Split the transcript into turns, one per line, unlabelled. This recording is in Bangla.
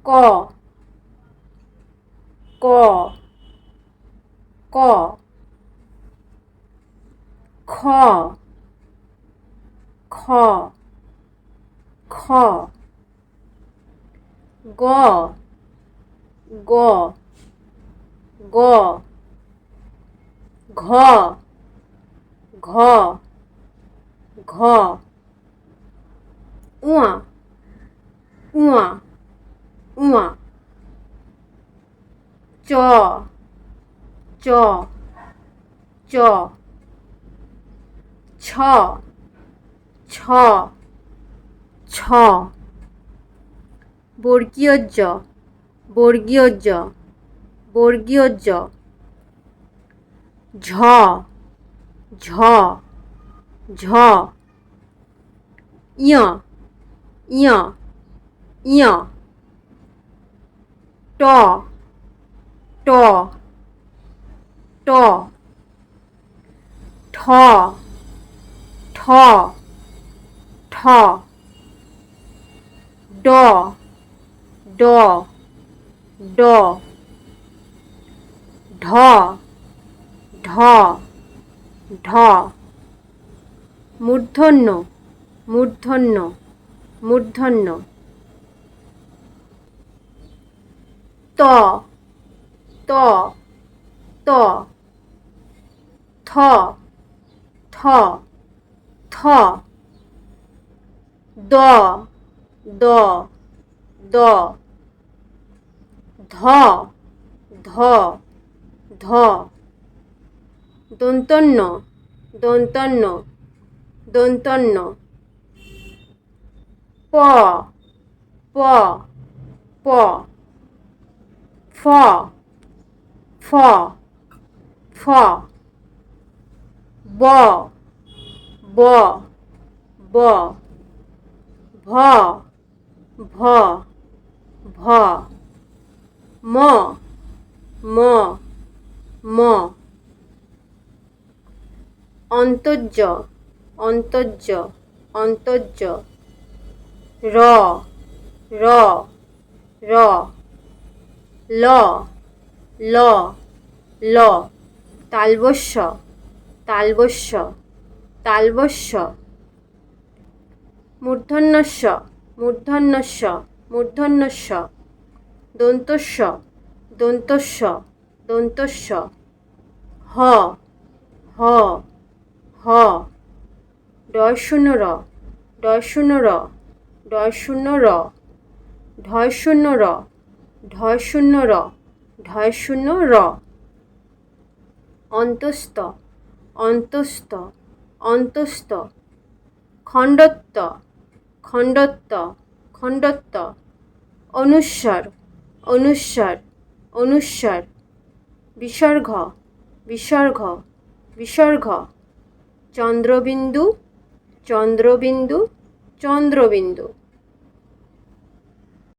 ক ক ক খ খ খ গ গ গ ঘ ঘ ঘ উয়া উয়া উয়া চ চ চ ছ ছ ছ বর্গীয় জ বর্গীয় জ বর্গীয় জ ঝ ঝ ঝ ইয় ইয় ইয় ট ট ট ঠ ঠ ঠ ড ড ড ঢ ঢ ঢ মূর্ধন্য মূর্ধন্য মূর্ধন্য ত ত ত থ থ থ দ দ দ ধ ধ ধ দন্তন্য দন্তন্য দন্তন্য প প প ফ ফ ফ ব ব ব ভ ভ ভ ম ম ম অন্তর্য অন্তর্য অন্তর্য র র র ল ল ল তালবস্য তালবস্য তালবস্য মূর্ধন্যস্য মূর্ধন্যস্য মূর্ধন্যস্য দন্তস্য দন্তস্য দন্তস্য হ হ হ ডয় শূন্য র ডয় শূন্য র ডয় শূন্য র ঢয় শূন্য র ঢয় শূন্য র ঢয় শূন্য র অন্তস্থ অন্তস্থ অন্তস্থ খণ্ডত্ব খণ্ডত্ব খণ্ডত্ব অনুস্বার অনুস্বার অনুস্বার বিসর্গ বিসর্গ বিসর্গ চন্দ্রবিন্দু চন্দ্রবিন্দু চন্দ্রবিন্দু